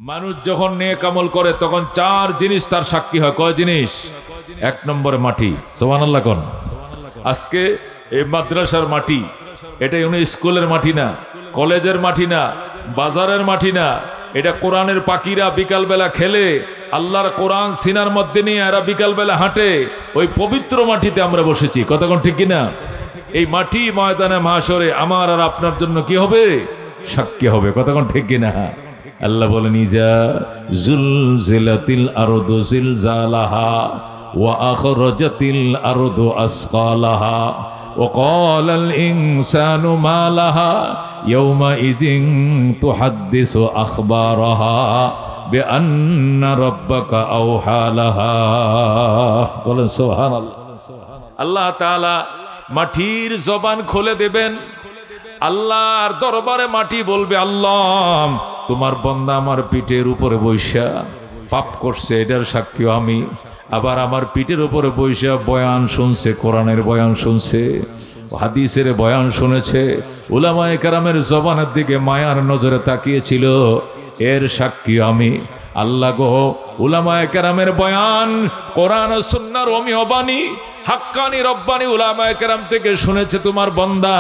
মানুষ যখন নেক আমল করে তখন চার জিনিস তার সাক্ষী হয়। কয় জিনিস? এক নম্বরে মাটি। সুবহানাল্লাহ কোন? আজকে এই মাদ্রাসার মাটি, এটা স্কুলের মাটি না, কলেজের মাটি না, বাজারের মাটি না, এটা কোরআনের পাখিরা বিকালবেলা খেলে আল্লাহর কোরআন সিনার মধ্যে নিয়ে এরা বিকালবেলা হাঁটে, ওই পবিত্র মাটিতে আমরা বসেছি। কতক্ষণ ঠিক কিনা? এই মাটি ময়দানে মাহশরে আমার আর আপনার জন্য কি হবে? সাক্ষী হবে। কতক্ষণ ঠিক কিনা? আল্লাহ বলেন ইজা জুলজিলাতিল আরদু জিলজালাহা ওয়া আখরাজাতিল আরদু আসকালাহা ওয়া ক্বালাল ইনসানু মা লাহা ইয়াওমাইযিন তুহাদ্দিসু আখবারাহা বিআন্না রাব্বাকা আওহা লাহা। বলেন সুবহানাল্লাহ। আল্লাহ তাআলা মাটির জবান খুলে দেবেন। আল্লাহর দরবারে মাটি বলবে, আল্লাহ তোমার বান্দা আমার পিঠের উপরে বৈশা পাপ করছে, এটার সাক্ষী আমি। আবার আমার পিঠের উপরে বৈশা বয়ান শুনছে, কোরআনের বয়ান শুনছে, হাদিসের বয়ান শুনেছে, উলামায়ে কেরামের জবানের দিকে মায়ার নজরে তাকিয়েছিল, এর সাক্ষী আমি। আল্লাহ গো, উলামায়ে কেরামের বয়ান, কোরআন ও সুন্নাহর অমীয় বাণী, হাক্কানি রব্বানি উলামায়ে কেরাম থেকে শুনেছে তোমার বান্দা।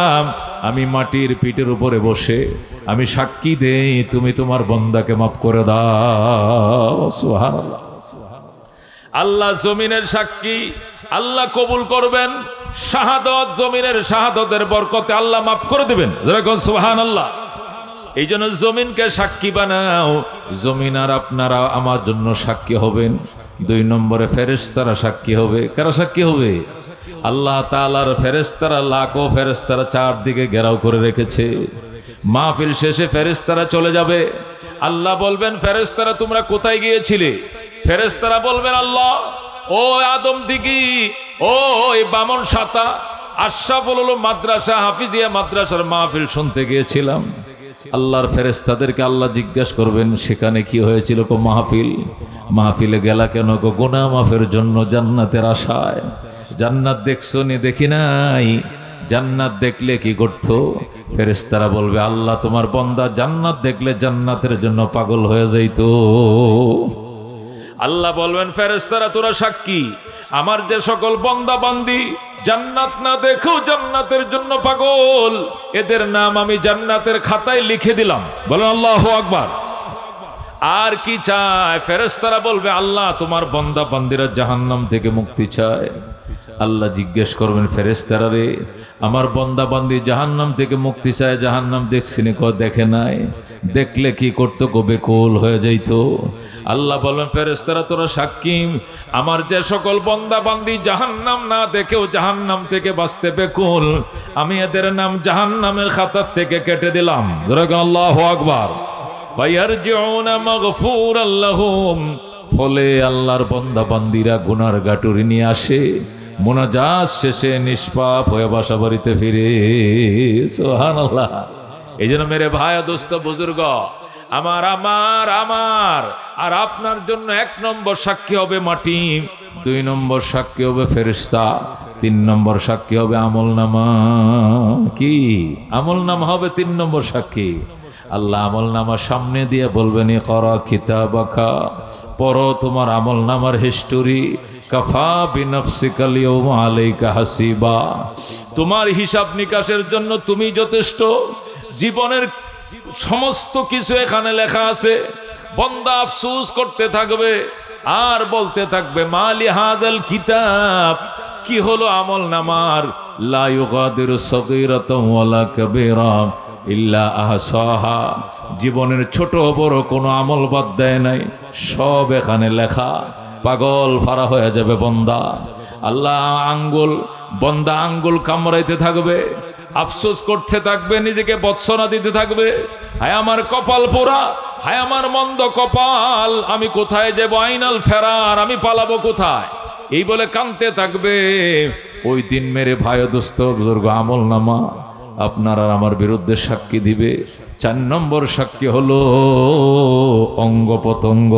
আমি মাটির পিঠের উপরে বসে আমি সাক্ষী দেই, তুমি তোমার বান্দাকে মাফ করে দাও। সুবহানাল্লাহ। আল্লাহ জমিনের সাক্ষী, আল্লাহ কবুল করবেন। শাহাদত, জমিনের শাহাদতের বরকতে আল্লাহ মাফ করে দেবেন। যেরকম সুবহানাল্লাহ। এই জন্য জমিনকে সাক্ষী বানাও। জমিন আর আপনারা আমার জন্য সাক্ষী হবেন। দুই নম্বরে ফেরেশতারা সাক্ষী হবে। কারা সাক্ষী হবে? আল্লাহ তাআলার ফেরেশতারা, লাখো ফেরেশতারা চারদিকে ঘেরাও করে রেখেছে। মাহফিল শেষে ফেরেশতারা চলে যাবে। আল্লাহ বলবেন, ফেরেশতারা তোমরা কোথায় গিয়েছিলে? ফেরেশতারা বলবেন, আল্লাহ ও আদম দিঘি, ও এই বামন সাতা, আশরাফুল উলুম মাদ্রাসা, হাফিজিয়া মাদ্রাসার মাহফিল শুনতে গিয়েছিলাম। আল্লাহর ফেরেশতাদেরকে আল্লাহ জিজ্ঞাসা করবেন, সেখানে কি হয়েছিল? কো মাহফিলে গেলা কেন? কো গুনাহ মাফের জন্য, জান্নাতের আশায়। জান্নাত দেখছো নি? দেখি নাই। জান্নাত দেখলে কি করতো? ফেরেশতারা বলবে, আল্লাহ তোমার বান্দা জান্নাত দেখলে জান্নাতের জন্য পাগল হয়ে যাইতো। আল্লাহ বলবেন, ফেরেশতারা তোরা সাক্ষী, আমার যে সকল বান্দা বান্দি জান্নাত না দেখো জান্নাতের জন্য পাগল, এদের নাম আমি জান্নাতের খাতায় লিখে দিলাম। বলেন আল্লাহু আকবার। আর কি চায়? ফেরেশতারা বলবে, আল্লাহ তোমার বান্দা বান্দিরা জাহান্নাম থেকে মুক্তি চায়। আল্লাহ জিজ্ঞেস করবেন, ফেরেশতারা রে, আমার বান্দা বান্দি জাহান্নাম থেকে মুক্তি চায়, জাহান্নাম দেখছিনি? কো দেখে নাই। দেখলে কি করতো? গো বেকুল হয়ে যাইতো। আল্লাহ বলেন, ফেরেশতারা তোরা সাক্ষী, আমার যে সকল বান্দা বান্দি জাহান্নাম না দেখেও জাহান্নাম থেকে বাঁচতে বেকুল, আমি এদের নাম জাহান্নামের খাতা থেকে কেটে দিলাম। আল্লাহু আকবার। ফায়ারজিউনা মাগফুরাল লাহুম। ফলে আল্লাহর বান্দা বান্দিরা গুনার গাটুরি নিয়ে আসে, মুনাজাত শেষে নিষ্পাপ হয়ে বাসা বাড়িতে ফিরে। সুবহানাল্লাহ। এই জন্য মেরে ভাই দোস্ত বুজুর্গ, আমার আর আপনার জন্য এক নম্বর সাক্ষী হবে মাটি, দুই নম্বর সাক্ষী হবে ফেরেশতা, তিন নম্বর সাক্ষী হবে আমলনামা। কি আমলনামা হবে? তিন নম্বর সাক্ষী। আল্লাহ আমলনামা সামনে দিয়ে বলবেন, ইকরা কিতাবাকা, পড়ো তোমার আমলনামার হিস্টোরি। কাফা বিনাফসিকাল ইয়াওমা আলাইকা হাসিবা। তোমার হিসাব নিকাশের জন্য তুমি যথেষ্ট। জীবনের সমস্ত কিছু এখানে লেখা আছে। বান্দা আফসোস করতে থাকবে আর বলতে থাকবে, মালি হাদাল কিতাব, কি হলো আমলনামার? লা ইউগাদিরু সগীরাতাও ওয়ালা কাবীরা ইল্লা আহসাহা। জীবনের ছোট বড় কোনো আমল বাদ দেয় নাই, সব এখানে লেখা। পাগল ফারা হয়ে যাবে বন্দা। আল্লাহ বন্দা আঙ্গুল কামড়াইতে থাকবে, আফসোস করতে থাকবে, নিজেকে বৎসনা দিতে থাকবে, হায় আমার কপাল পোড়া, হায় আমার মন্দ কপাল, আমি কোথায় যাবো? আইনাল ফেরার, আমি পালাবো কোথায়? এই বলে কাঁদতে থাকবে। ওই দিন মেরে ভাই দোস্ত বুজুর্গ আমলনামা আপনার আর আমার বিরুদ্ধে সাক্ষী দিবে। চার নম্বর সাক্ষী হলো অঙ্গ প্রত্যঙ্গ।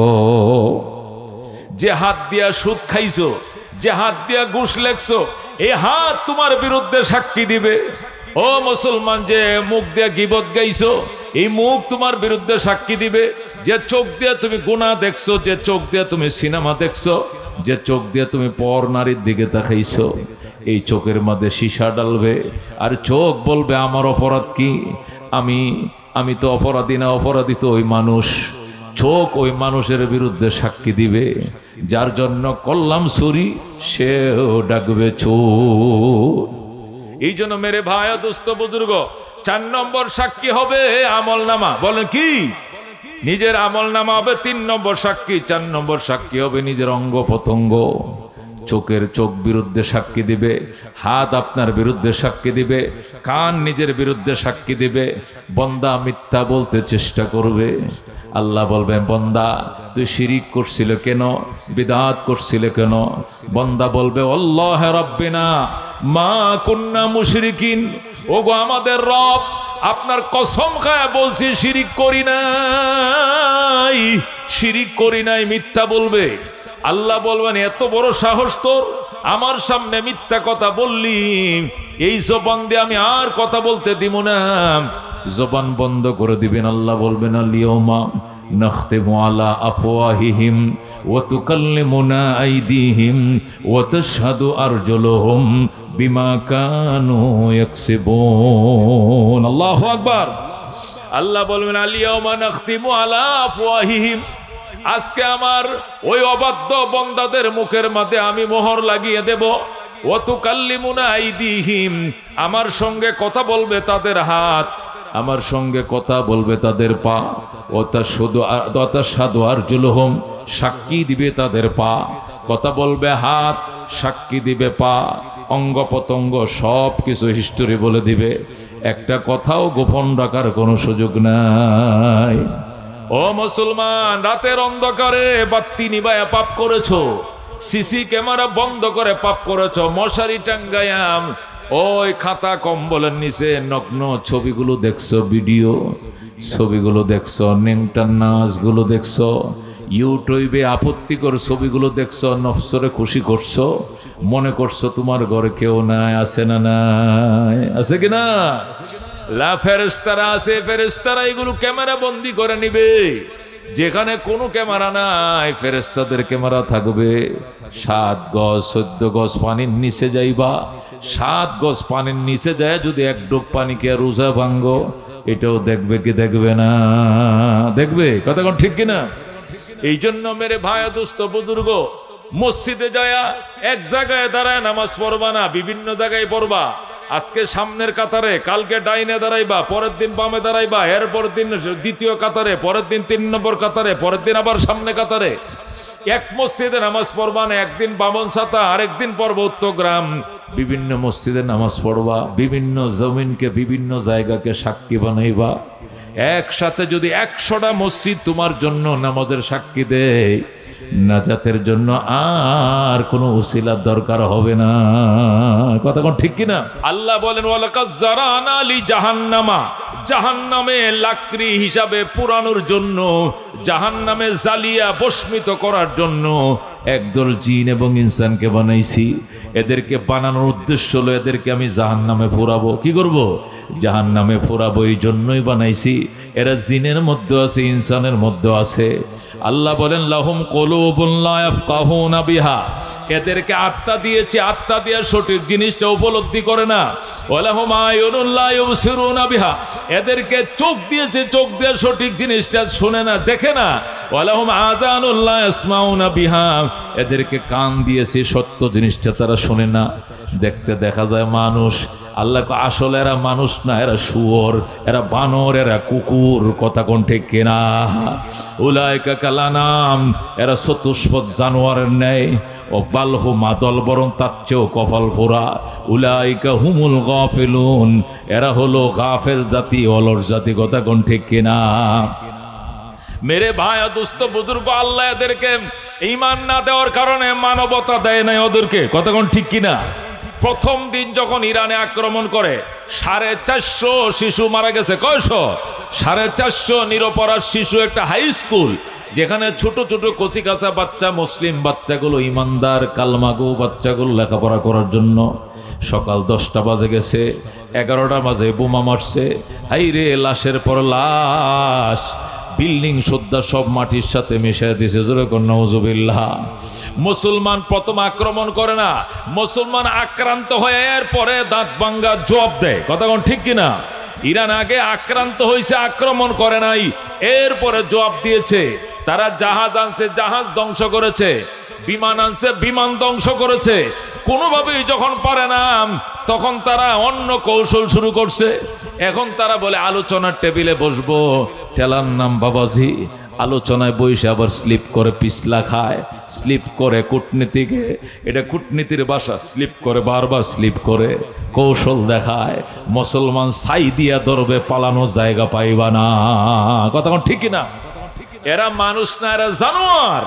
যে হাত দিয়া সুদ খাইছো, যে হাত দিয়া ঘুষ লেখছো, এই হাত তোমার বিরুদ্ধে সাক্ষী দিবে। ও মুসলমান, যে মুখ দিয়া গীবত গাইছো, এই মুখ তোমার বিরুদ্ধে সাক্ষী দিবে। যে চোখ দিয়ে তুমি গুনাহ দেখছো, যে চোখ দিয়ে তুমি সিনেমা দেখছো, যে চোখ দিয়ে তুমি পর নারীর দিকে তাকাইছো, এই চোখের মধ্যে সীসা ডালবে আর চোখ বলবে আমার অপরাধ কি, আমি তো অপরাধী না, অপরাধী তো ওই মানুষ। চোখ ওই মানুষের বিরুদ্ধে সাক্ষী দিবে। যার জন্য করলাম চুরি সেও ডাকবে চোর। এই জন্য মেরে ভাই দোস্ত বুজুর্গ, 4 নম্বর সাক্ষী হবে আমল নামা। বলেন কি? নিজের আমল নামা হবে 3 নম্বর সাক্ষী। 4 নম্বর সাক্ষী হবে নিজের অঙ্গ প্রত্যঙ্গ। চোখের চোখ বিরুদ্ধে সাক্ষী দিবে, হাত আপনার বিরুদ্ধে সাক্ষী দিবে, কান নিজের বিরুদ্ধে সাক্ষী দিবে। বন্দা মিথ্যা বলতে চেষ্টা করবে। আল্লাহ বলবেন, বন্দা তুই শিরিক করছিল কেন, বিদআত করছিল কেন? বন্দা বলবে, আল্লাহ রাব্বিনা মা কুন্না মুশরিকিন। ওগো আমাদের রব, আপনার কসম খায় বলছি শিরিক করি নাই, শিরিক করি নাই। মিথ্যা বলবে। আল্লাহ বলবেন, এত বড় সাহস তোর, আমার সামনে মিথ্যা কথা বললি, এই জবান দিয়ে আমি আর কথা বলতে দিব না। জবান বন্ধ করে দিবেন। আল্লাহ বলবেন, আল-ইয়াওমা নাখতিমু আলা আফওয়াহিহিম ওয়া তুকাল্লিমুনা আইদিহিম ওয়া তাশহাদু আরজুলুহুম বিমা কানু ইয়াকসিবুন। আল্লাহু আকবার। আল্লাহ বলবেন, আল-ইয়াওমা নাখতিমু আলা আফওয়াহিহিম, আজকে আমার ওই অবাধ্য বন্দাদের মুখের মধ্যে আমি মোহর লাগিয়ে দেব। ওয়া তুকাল্লিমুনা আইদিহিম, আমার সঙ্গে কথা বলবে তাদের হাত, আমার সঙ্গে কথা বলবে তাদের পা। ওয়া তাশহাদু আরজুলুহুম, সাক্ষী দিবে তাদের পা। কথা বলবে হাত, সাক্ষী দিবে পা, অঙ্গ প্রত্যঙ্গ সব কিছু হিস্টোরি বলে দিবে। একটা কথাও গোপন রাখার কোনো সুযোগ নাই। ও মুসলমান, রাতের অন্ধকারে বাতি নিভায়া পাপ করেছো, সিসি ক্যামেরা বন্ধ করে পাপ করেছো, মশারি টাঙ্গায়াম ওই খাতা কম্বলের নিচে নগ্ন ছবিগুলো দেখছো, ভিডিও ছবিগুলো দেখছো, নেংটার নাচগুলো দেখছো, ইউটিউবে আপত্তিকর ছবিগুলো দেখছো, নফসরে খুশি করছো, মনে করছো তোমার ঘরে কেউ নাই। আছে না নাই? আছে কি না? লা ফেরেশতারা আছে, ফেরেশতারা এগুলো ক্যামেরা বন্দি করে নিবে। যেখানে কোনো ক্যামেরা নাই ফেরেশতাদের ক্যামেরা থাকবে। 7 গজ 14 গজ পানির নিচে যাইবা, 7 গজ পানির নিচে যায় যদি এক ডোব পানি কে রোজা ভাঙ্গো, এটাও দেখবে কি দেখবে না? দেখবে। কথা কোন ঠিক কিনা? এই জন্য মেরে ভাই দোস্ত বুজুর্গ, মসজিদে যায় এক জায়গায় দাঁড়ায় নামাজ পড়বা না, বিভিন্ন জায়গায় পড়বা। আজকে সামনের কাতারে, কালকে ডাইনে দাঁড়াইবা, পরের দিন বামে দাঁড়াইবা, এরপর দিন দ্বিতীয় কাতারে, পরের দিন 3 নম্বর কাতারে, পরের দিন আবার সামনে কাতারে। এক মসজিদে নামাজ পড়বা না, একদিন বামন ছাতা, আরেকদিন পড়বা উত্তরগ্রাম। বিভিন্ন মসজিদে নামাজ পড়বা, বিভিন্ন জমিনকে বিভিন্ন জায়গাকে সাক্ষী বানাইবা। একসাথে যদি 100টা মসজিদ তোমার জন্য নামাজের সাক্ষী দেয়, নাজাতের জন্য আর কোনো উসিলার দরকার হবে না। কথা কোন ঠিক কিনা? আল্লাহ বলেন, ওয়ালাকাদ জারানা লি জাহান্নামা, জাহান্নামে লাকড়ি হিসাবে পুরানোর জন্য, জাহান্নামে জ্বালিয়া ভস্মিত করার জন্য একদল জিন এবং ইনসানকে বানাইছি। এদেরকে বানানোর উদ্দেশ্য হলো এদেরকে আমি জাহান্নামে পোড়াবো। কি করব? জাহান্নামে পোড়াবো। এই জন্যই বানাইছি। এরা জিনের মধ্যে আছে, ইনসানের মধ্যে আছে। আল্লাহ বলেন, লাহুম কুলুবুন লা ইয়াফকাহুনা বিহা, এদেরকে আত্মা দিয়েছি, আত্মা দিয়ে সঠিক জিনিসটা উপলব্ধি করে না। ওয়ালাহুম আয়ুনুন লা ইউবসিরুনা বিহা, এদেরকে চোখ দিয়েছে, চোখ দিয়ে সঠিক জিনিসটা শুনে না, দেখে না। ওয়ালাহুম আযানুন লা ইয়াসমাউনা বিহা, এদেরকে কান দিয়েছে, সত্য জিনিসটা তারা শোনে না। দেখতে দেখা যায় মানুষ, আল্লাহ আসলে এরা মানুষ না, এরা শুয়োর, এরা বানর, এরা কুকুর। কথা কোন ঠিক কিনা? উলাইকা কালানাম, এরা চতুষ্পদ জানোয়ারের ন্যায়। ও বালহু মাদল, বরং তার চেয়েও কপাল পোড়া। উলাইকা হুমুল গাফিলুন, এরা হলো গাফেল জাতি, অলস জাতি। কথা কোন ঠিক কিনা? মেরে ভাই দোস্ত বুজুর্গ, আল্লাহ এদেরকে ঈমান না দেওয়ার কারণে মানবতা দেয় নাই ওদেরকে। কথা কোন ঠিক কিনা? প্রথম দিন যখন ইরানে আক্রমণ করে 450 শিশু মারা গেছে। কয়শো? 450 নিরপরাধ শিশু। একটা হাই স্কুল যেখানে ছোট ছোট কচি কাঁচা বাচ্চা, মুসলিম বাচ্চাগুলো, ইমানদার কালমাগো বাচ্চাগুলো লেখাপড়া করার জন্য। সকাল 10টা বাজে গেছে, 11টা বাজে বোমা মারছে, হাই রে লাশের পর লাশ, বিল্ডিং সুদ্ধা সব মাটির সাথে মিশিয়ে দিছে। জোরে কোন নাউজুবিল্লাহ। মুসলমান প্রথম আক্রমণ করে না, মুসলমান আক্রান্ত হয়ে এরপরে দাঁত ভাঙ্গা জবাব দেয়। কথা কোন ঠিক কিনা? ইরান আগে আক্রান্ত হয়েছে, আক্রমণ করে নাই, এরপরে জবাব দিয়েছে। তারা জাহাজ আনছে, জাহাজ ধ্বংস করেছে, বিমান আনছে, বিমান ধ্বংস করেছে। কোনোভাবেই যখন পারে না তখন তারা অন্য কৌশল শুরু করছে। এখন তারা বলে আলোচনার টেবিলে বসবো, টেলার নাম বাবাজি। আলোচনায় বসে আবার স্লিপ করে পিছলা খায়, স্লিপ করে কূটনীতিকে, এটা কূটনীতির ভাষা, স্লিপ করে, বারবার স্লিপ করে, কৌশল দেখায়। মুসলমান ছাই দিয়া ধরবে, পালানোর জায়গা পাইবা না। কথা ঠিক কিনা? এরা মানুষ না, এরা জানোয়ার।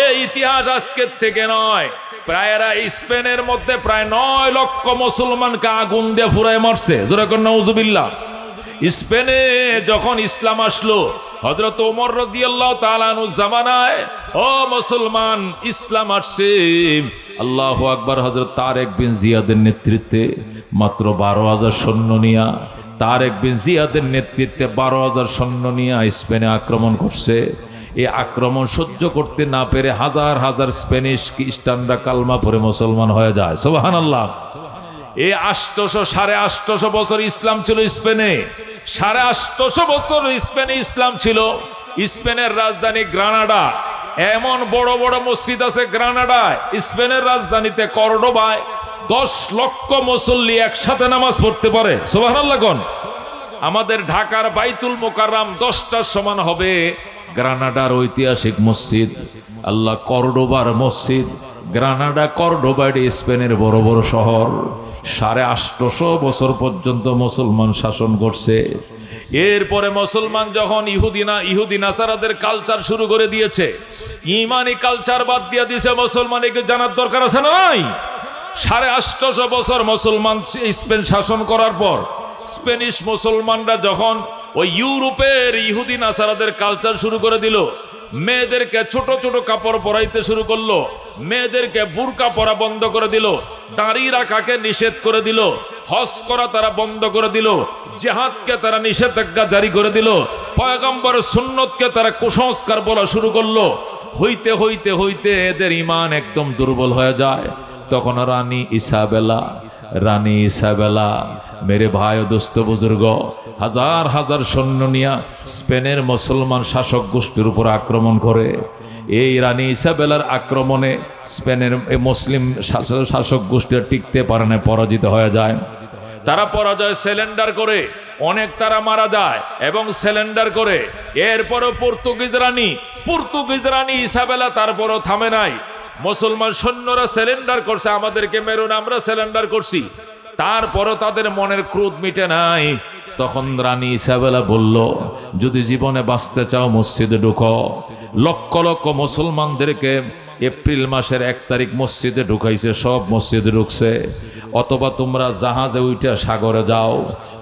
এই ইতিহাস আজকের থেকে নয়, প্রায় এরা স্পেনের মধ্যে প্রায় 9 লক্ষ মুসলমানকে আগুন দিয়ে ফুরায় মারছে। জোরে কোন নাউজুবিল্লাহ। স্পেনে যখন ইসলাম আসলো হযরত ওমর রাদিয়াল্লাহু তাআলা আনহু জামানায়, ও মুসলমান ইসলাম আসছে, আল্লাহু আকবার। হযরত তারেক বিন জিয়াদের নেতৃত্বে মাত্র 12,000 সৈন্য নিয়া, তারেক বিন জিয়াদের নেতৃত্বে 12,000 সৈন্য নিয়ে স্পেনে আক্রমণ করছে। এই আক্রমণ সহ্য করতে না পেরে হাজার হাজার স্প্যানিশ খ্রিস্টানরা কালমা পড়ে মুসলমান হয়ে যায়। সুবহানাল্লাহ। এই 800 বছর ইসলাম ছিল স্পেনে, 850 বছর স্পেনে ইসলাম ছিল। স্পেনের রাজধানী গ্রানাডা, এমন বড় বড় মসজিদ আছে গ্রানাডায়। স্পেনের রাজধানীতে কর্ডোবায় 10 লক্ষ মুসল্লি একসাথে নামাজ পড়তে পারে। সুবহানাল্লাহ কোন? আমাদের ঢাকার বাইতুল মোকাররম 10টার সমান হবে গ্রানাডার ঐতিহাসিক মসজিদ। আল্লাহ, কর্ডোবার মসজিদ, গ্রানাডা, কর্ডোবা, স্পেনের বড় বড় শহর। 850 বছর পর্যন্ত মুসলমান শাসন করছে। এরপরে মুসলমান যখন ইহুদি নাসারাদের কালচার শুরু করে দিয়েছে, ইমানি কালচার বাদ দিয়ে দিয়েছে, মুসলমানকে জানার দরকার আছে না নাই? 850 বছর মুসলমান স্পেন শাসন করার পর স্পেনিশ মুসলমানরা যখন ওই ইউরোপের ইহুদি নাসারাদের কালচার শুরু করে দিল, মেয়েদেরকে ছোট ছোট কাপড় পরাইতে শুরু করলো, মেয়েদেরকে বুরকা পরা বন্ধ করে দিল, দাড়ি রাখাকে নিষেধ করে দিল, হজ করা তারা বন্ধ করে দিল, জিহাদকে তারা নিষেধাজ্ঞা জারি করে দিল, পয়গম্বরের সুন্নতকে তারা কুসংস্কার বলা শুরু করলো। হইতে হইতে হইতে এদের ঈমান একদম দুর্বল হয়ে যায়। তখন রানী ইসাবেলা, মেরে ভাই ও দোস্ত বুজুর্গ, হাজার হাজার সৈন্য নিয়া স্পেনের মুসলমান শাসক গোষ্ঠীর উপর আক্রমণ করে। এই রানী ইসাবেলার আক্রমণে স্পেনের মুসলিম শাসক গোষ্ঠী টিকতে পারে না, পরাজিত হয়ে যায়। তারা পরাজয় সিলিন্ডার করে, অনেক তারা মারা যায় এবং সিলিন্ডার করে। এরপরও পর্তুগিজ রানী ইসাবেলা তারপরও থামে নাই। মুসলমান সৈন্যরা সিলিন্ডার করছে, আমাদেরকে মেরুন, আমরা সিলিন্ডার করছি। তারপরও তাদের মনের ক্রোধ মিটে নাই। তখন রানী ইসাবেলা বলল, যদি জীবনে বাঁচতে চাও মসজিদে ঢুকো। লক্ষ লক্ষ মুসলমানদেরকে এপ্রিল মাসের 1 তারিখ মসজিদে ঢুকাইছে, সব মসজিদে ঢুকছে। অথবা তোমরা জাহাজে উঠে সাগরে যাও।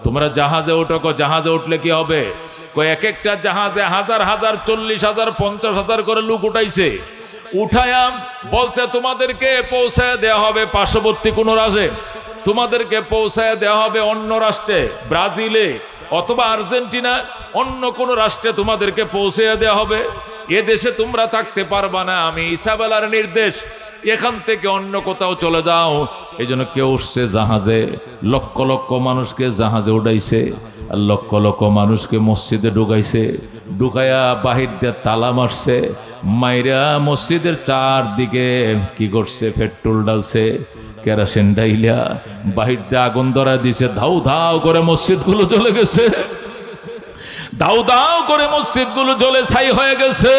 তোমরা জাহাজে উঠো। জাহাজে উঠলে কি হবে? এক একটা জাহাজে হাজার হাজার, 40,000, 50,000 করে লোক উঠাইছে। উঠায়া বলছে তোমাদেরকে পৌঁছায় দেওয়া হবে পার্শ্ববর্তী কোনো রাজ্যে, তোমাদেরকে পৌঁছায় দেওয়া হবে অন্য রাষ্ট্রে, ব্রাজিলে অথবা আর্জেন্টিনা, অন্য কোনো রাষ্ট্রে তোমাদেরকে পৌঁছে দেওয়া হবে। এ দেশে তোমরা থাকতে পারবা না। আমি ইসাবেলার নির্দেশ, এখান থেকে অন্য কোথাও চলে যাও। এই জন্য কেউ উঠছে জাহাজে, লক্ষ লক্ষ মানুষকে জাহাজে উঠাইছে, আর লক্ষ লক্ষ মানুষকে মসজিদে ঢুকাইছে। ঢুকাইয়া বাহির দিয়ে তালা মারছে, মাইরা মসজিদের চারদিকে কি করছে? পেট্রোল ডালছে, কেরোসিন ডাইলা বাহির দিয়ে আগুন ধরা দিছে। ধাউ ধাউ করে মসজিদগুলো জ্বলে গেছে, দাউ দাউ করে মসজিদগুলো জ্বলে ছাই হয়ে গেছে।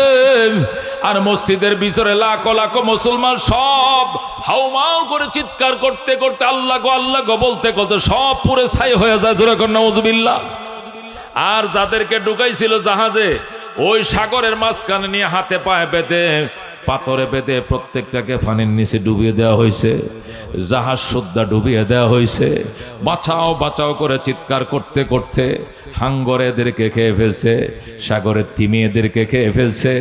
আর মসজিদের ভিতরে লাখো লাখো মুসলমান সব হাউমাউ করে চিৎকার করতে করতে, আল্লাহ গো আল্লাহ গো বলতে বলতে সব পুরে ছাই হয়ে যায়। জোরে কর নাউজুবিল্লাহ। আর যাদেরকে ঢুকাইছিল জাহাজে, ওই সাগরের মাঝখানে নিয়ে হাতে পায়ে বেঁধে পাথরে বেঁধে প্রত্যেকটাকে পানির নিচে ডুবিয়ে দেওয়া হয়েছে, জাহাজ সুদ্ধা ডুবিয়ে দেওয়া হয়েছে। বাঁচাও বাঁচাও করে চিৎকার করতে করতে হাঙ্গর এদেরকে খেয়ে ফেলছে, সাগরের তিমি এদেরকে খেয়ে ফেলছে।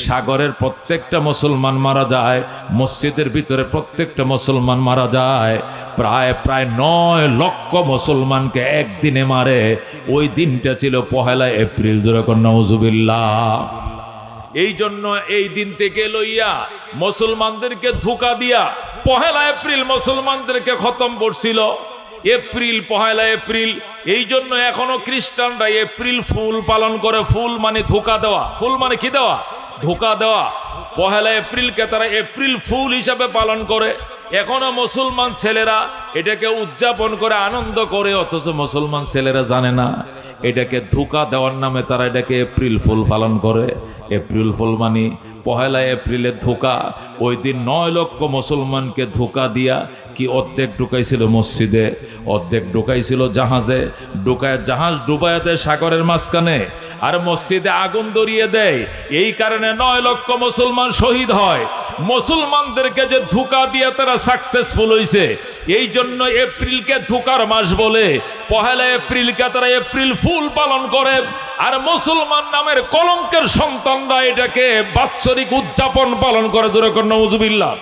সাগরের প্রত্যেকটা মুসলমান মারা যায়, মসজিদের ভিতরে প্রত্যেকটা মুসলমান মারা যায়। প্রায় 9 লক্ষ মুসলমানকে একদিনে মারে। ওই দিনটা ছিল 1 এপ্রিল। যেরকম নাউজুবিল্লাহ। এই জন্য এই দিন থেকে লইয়া মুসলমানদেরকে ধোঁকা দিয়া 1 এপ্রিল মুসলমানদেরকে খতম করছিল। April 1 April. এই জন্য এখনো খ্রিস্টানরা এপ্রিল ফুল পালন করে। ফুল মানে ধোঁকা দেওয়া, ফুল মানে কি দেওয়া? ধোঁকা দেওয়া। 1 এপ্রিলকে তারা এপ্রিল ফুল হিসাবে পালন করে। এখনো মুসলমান ছেলেরা এটাকে উদযাপন করে, আনন্দ করে, অথচ মুসলমান ছেলেরা জানে না এটাকে ধোঁকা দেওয়ার নামে তারা এটাকে এপ্রিল ফুল পালন করে। এপ্রিল ফুল মানে 1 এপ্রিলের ধোঁকা। ওই দিন 9 লক্ষ মুসলমানকে ধোঁকা দিয়া কি অর্ধেক ঢুকাইছিল মসজিদে, অর্ধেক ঢুকাইছিল জাহাজে। ঢুকায় জাহাজ ডুবাইয়া দেয় সাগরের মাঝখানে, আর মসজিদে আগুন ধরিয়ে দেয়। এই কারণে 9 লক্ষ মুসলমান শহীদ হয়। মুসলমানদেরকে যে ধোঁকা দিয়ে তারা সাকসেসফুল হয়েছে, এই জন্য এপ্রিলকে ধোঁকার মাস বলে। 1 এপ্রিলকে তারা এপ্রিল ফুল পালন করে। আর মুসলমান নামের কলঙ্কের সন্তানরা এটাকে বাৎসরিক উদযাপন পালন করে। যেরকম নাউজুবিল্লাহ।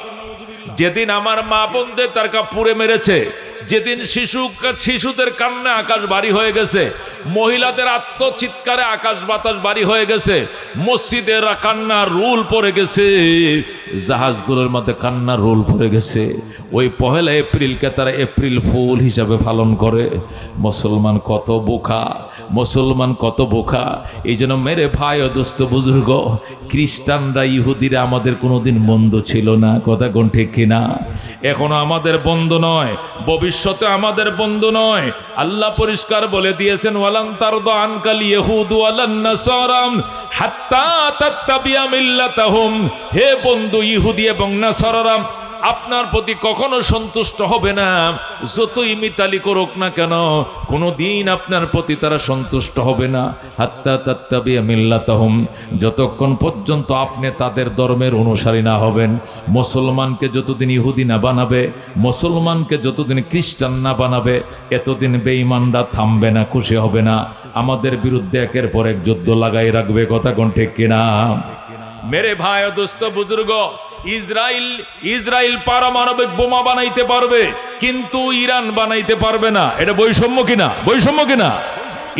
যেদিন আমার মা বোনদের তার কাপুরে মেরেছে, যেদিন শিশুদের কান্না আকাশ বাড়ি হয়ে গেছে, মহিলাদের আত্মচিৎকারে আকাশ বাতাস বাড়ি হয়ে গেছে, মসজিদের কান্না রোল পড়ে গেছে, জাহাজগুলোর মধ্যে কান্না রোল পড়ে গেছে, ওই 1 এপ্রিলকে তারা এপ্রিল ফুল হিসাবে পালন করে। মুসলমান কত বোকা, মুসলমান কত বোকা। এই জন্য মেরে ভাই ও দোস্ত বুজুর্গ, খ্রিস্টানরা ইহুদিরা আমাদের কোনোদিন বন্ধু ছিল না। কথা কোন ঠিক কিনা? এখনো আমাদের বন্ধু নয়, ভবিষ্যতে আমাদের বন্ধু নয়। আল্লাহ পরিষ্কার বলে দিয়েছেন, ওয়ালান তারদা আনকাল ইয়াহুদু ওয়ালান নাসারা হাত্তা তাত্তাবিয়া মিল্লাতাহুম। হে বন্ধু, ইহুদি এবং নাসারারা আপনার প্রতি কখনো সন্তুষ্ট হবে না, যতই মিতালি করুক না কেন, কোনোদিন আপনার প্রতি তারা সন্তুষ্ট হবে না। হাত্তা তাত্তাবিয়া মিল্লাতাহুম, যতক্ষণ পর্যন্ত আপনি তাদের ধর্মের অনুসারী না হবেন। মুসলমানকে যতদিন ইহুদি না বানাবে, মুসলমানকে যতদিন খ্রিস্টান না বানাবে, এতদিন বেঈমানরা থামবে না, খুশি হবে না, আমাদের বিরুদ্ধে একের পর এক যুদ্ধ লাগাই রাখবে। কথা কোন ঠিক কিনা? মেরে ভাই ও দোস্ত বুজুর্গ, ইসরায়েল পারমাণবিক বোমা বানাইতে পারবে, কিন্তু ইরান বানাইতে পারবে না। এটা বৈষম্য কিনা? বৈষম্য কিনা?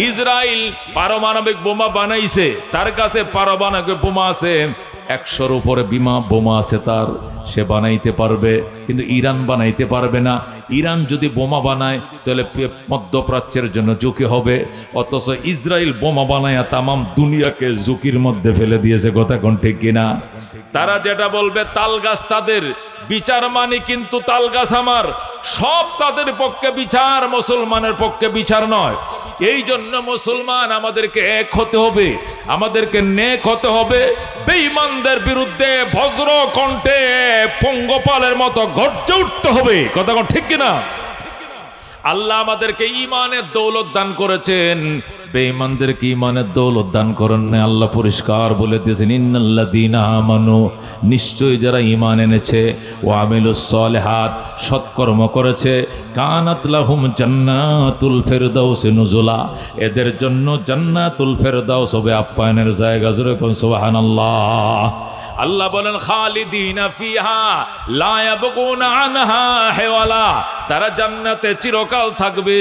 ইসরায়েল পারমাণবিক বোমা বানাইছে, তার কাছে পারমাণবিক বোমা আছে 100-র উপরে বোমা আছে তার, সে বানাইতে পারবে, কিন্তু ইরান বানাইতে পারবে না। ইরান যদি বোমা বানায় তাহলে মধ্যপ্রাচ্যের জন্য ঝুঁকি হবে, অথচ ইসরায়েল বোমা বানায় তামাম দুনিয়াকে ঝুঁকির মধ্যে ফেলে দিয়েছে। কথা কোন ঠিক কিনা? তারা যেটা বলবে তাল গাছ তাদের বিচার মানি, কিন্তু তাল গাছ আমার। সব তাদের পক্ষে বিচার, মুসলমানের পক্ষে বিচার নয়। এই জন্য মুসলমান আমাদেরকে এক হতে হবে, আমাদেরকে নেক হতে হবে। বেঈমানদের বিরুদ্ধে বজ্র কণ্ঠে পঙ্গপালের মতো গর্জে উঠতে হবে। কথা কোন ঠিক কিনা? আল্লাহ আমাদেরকে ঈমানের দৌলত দান করেছেন, বেঈমানদেরকে ঈমানের দৌলত দান করেন না। আল্লাহ পরিষ্কার বলে দিয়েছেন, ইন্নাল্লাযীনা আমানু, নিশ্চয়ই যারা ঈমান এনেছে, ওয়া আমিলুস সালিহাত, সৎকর্ম করেছে, কানাত লাহুম জান্নাতুল ফেরদাউস নুজুলা, এদের জন্য জান্নাতুল ফেরদাউস হবে আপ্যায়নের জায়গা। জোরে কোন সুবহানাল্লাহ। আল্লাহ বলেন, খালিদিনা ফিহা লা ইয়াবগুনা আনহা হিওয়ালা, তারা জান্নাতে চিরকাল থাকবে,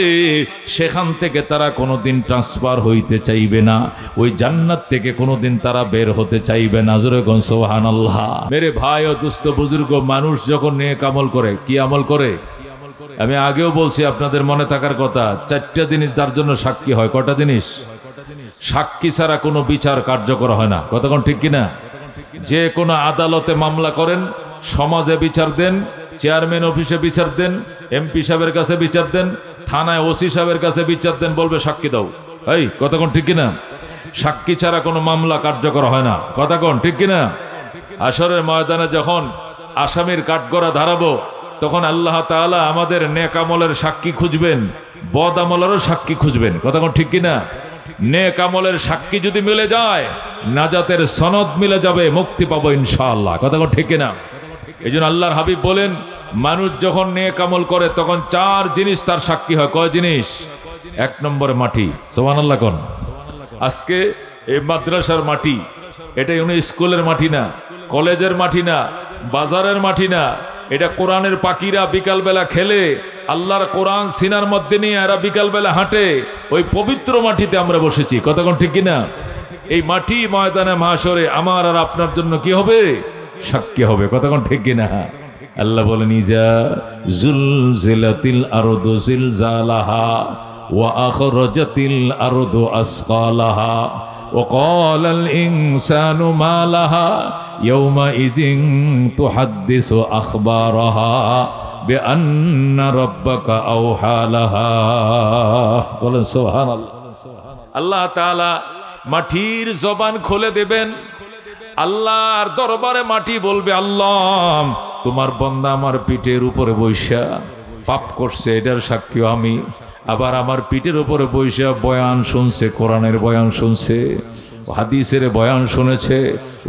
সেখান থেকে তারা কোনোদিন ট্রান্সফার হইতে চাইবে না, ওই জান্নাত থেকে কোনোদিন তারা বের হতে চাইবে না। জোরে কোন সুবহানাল্লাহ। মেরে ভাই ও দুস্থ বুজুর্গ, মানুষ যখন নেক আমল করে, কি আমল করে? আমি আগেও বলছি, আপনাদের মনে থাকার কথা, 4টা জিনিস যার জন্য সাক্ষী হয়। কটা জিনিস? সাক্ষী ছাড়া কোনো বিচার কার্যকর হয় না। কথা কোন ঠিক কিনা? যে কোনো আদালতে মামলা করেন, সমাজে বিচার দেন, চেয়ারম্যান অফিসে বিচার দেন, এমপি সাহেবের কাছে বিচার দেন, থানায় ওসি সাহেবের কাছে বিচার দেন, বলবে সাক্ষী দাও। এই কথা কোন ঠিক কিনা? সাক্ষী ছাড়া কোনো মামলা কার্যকর হয় না। কথা কোন ঠিক কিনা? আসরের ময়দানে যখন আসামির কাঠগড়া ধারাবো, তখন আল্লাহ তাআলা আমাদের নেক আমলের সাক্ষী খুঁজবেন, বদ আমলেরও সাক্ষী খুঁজবেন। কথা কোন ঠিক কিনা? নেক আমলের সাক্ষী যদি মিলে যায়, নাজাতের সনদ মিলে যাবে, মুক্তি পাবো ইনশাআল্লাহ। কথা ঠিক না? এই জন্য আল্লাহর হাবিব বলেন, মানুষ যখন নেক আমল করে তখন চার জিনিস তার সাক্ষী হয়। কয় জিনিস? এক নম্বরে মাটি। সুবহানাল্লাহ কোন? আজকে এই মাদ্রাসার মাটি, এটা স্কুলের মাটি না, কলেজের মাটি না, বাজারের মাটি না, এটা কোরআনের পাখিরা বিকালবেলা খেলে, আল্লাহর কোরআন সিনার মধ্যে নিয়ে এরা বিকালবেলা হাঁটে, ওই পবিত্র মাটিতে আমরা বসেছি। কতক্ষণ ঠিক কিনা? এই মাটি ময়দানে মাশরে আমার আর আপনার জন্য কি হবে? সাক্ষী হবে। কতক্ষণ ঠিক কিনা? আল্লাহ বলেন, ইজা জুলজিলাতিল আরদু জিলজালাহা ওয়া আখরাজাতিল আরদু আসকালাহা وقال الإنسان ما لها يومئذ تحدث أخبارها بأن ربك أوحى لها বলেন সুবহানাল্লাহ। আল্লাহ তাআলা মাটির জবান খুলে দেবেন। আল্লাহর দরবারে মাটি বলবে, আল্লাহ তোমার বান্দা আমার পিঠের উপরে বৈশা পাপ করছে, এটার সাক্ষী আমি। আবার আমার পিঠের উপরে বৈশা বয়ান শুনছে, কোরআনের বয়ান শুনছে, হাদিসের বয়ান শুনেছে,